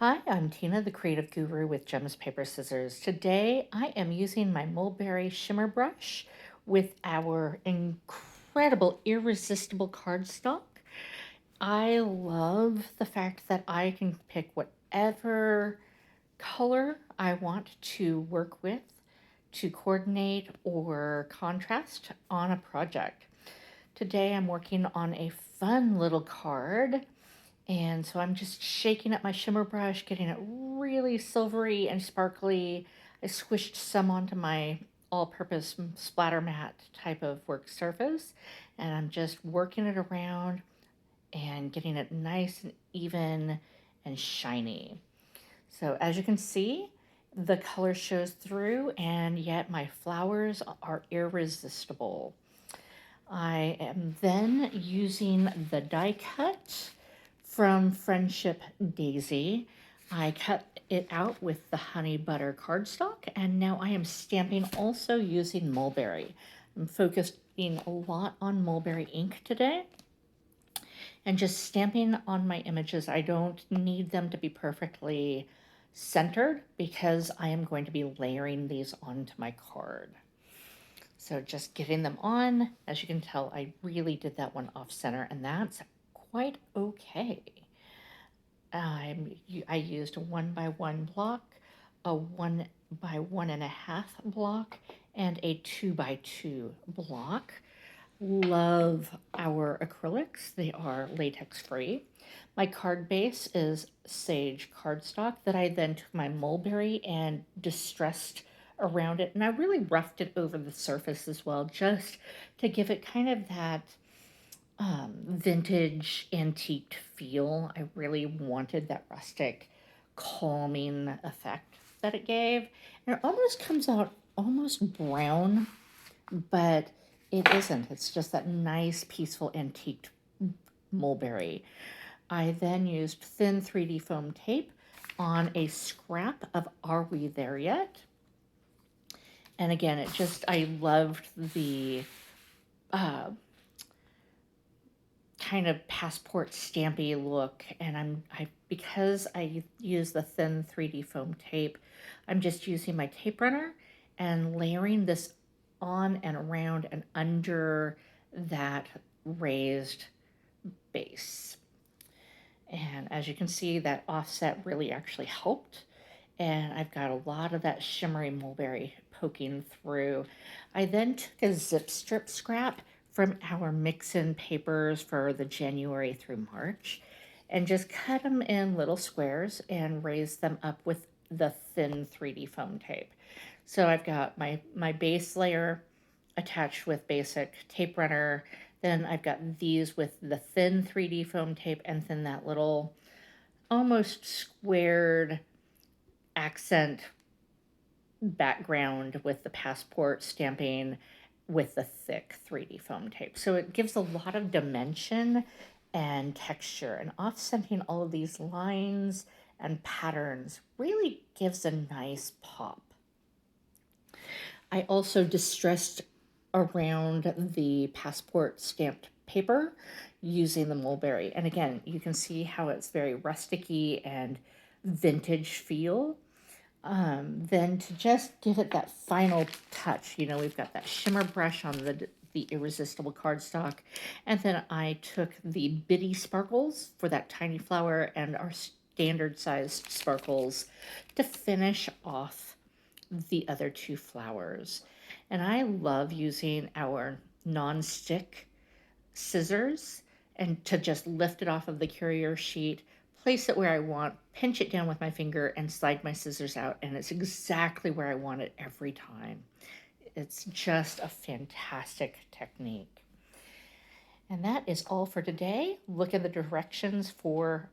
Hi, I'm Tina, the creative guru with Gems Paper Scissors. Today I am using my Mulberry Shimmer brush with our incredible Irresistible cardstock. I love the fact that I can pick whatever color I want to work with to coordinate or contrast on a project. Today I'm working on a fun little card, and so I'm just shaking up my shimmer brush, getting it really silvery and sparkly. I squished some onto my all-purpose splatter mat type of work surface, and I'm just working it around and getting it nice and even and shiny. So as you can see, the color shows through, and yet my flowers are irresistible. I am then using the die cut from Friendship Daisy. I cut it out with the honey butter cardstock, and now I am stamping also using Mulberry. I'm focusing a lot on Mulberry Ink today and just stamping on my images. I don't need them to be perfectly centered because I am going to be layering these onto my card. So just getting them on, as you can tell, I really did that one off center, and that's quite okay. I used a 1x1 block, a 1x1.5 block, and a 2x2 block. Love our acrylics. They are latex free. My card base is sage cardstock that I then took my mulberry and distressed around it, and I really roughed it over the surface as well, just to give it kind of that vintage antiqued feel. I really wanted that rustic calming effect that it gave, and it almost comes out almost brown, but it isn't. It's just that nice peaceful antiqued mulberry. I then used thin 3D foam tape on a scrap of Are We There Yet? And again, I loved the kind of passport stampy look, and because I use the thin 3D foam tape, I'm just using my tape runner and layering this on and around and under that raised base. And as you can see, that offset really actually helped. And I've got a lot of that shimmery mulberry poking through. I then took a zip strip scrap from our mix-in papers for the January through March and just cut them in little squares and raised them up with the thin 3D foam tape. So I've got my base layer attached with basic tape runner. Then I've got these with the thin 3D foam tape, and then that little almost squared accent background with the passport stamping with the thick 3D foam tape. So it gives a lot of dimension and texture, and offsetting all of these lines and patterns really gives a nice pop. I also distressed around the passport stamped paper using the mulberry. And again, you can see how it's very rusticy and vintage feel. Then to just give it that final touch, we've got that shimmer brush on the Irresistible cardstock, and then I took the bitty sparkles for that tiny flower and our standard sized sparkles to finish off the other two flowers. And I love using our non-stick scissors and to just lift it off of the carrier sheet, place it where I want, pinch it down with my finger, and slide my scissors out, and it's exactly where I want it every time. It's just a fantastic technique. And that is all for today. Look at the directions for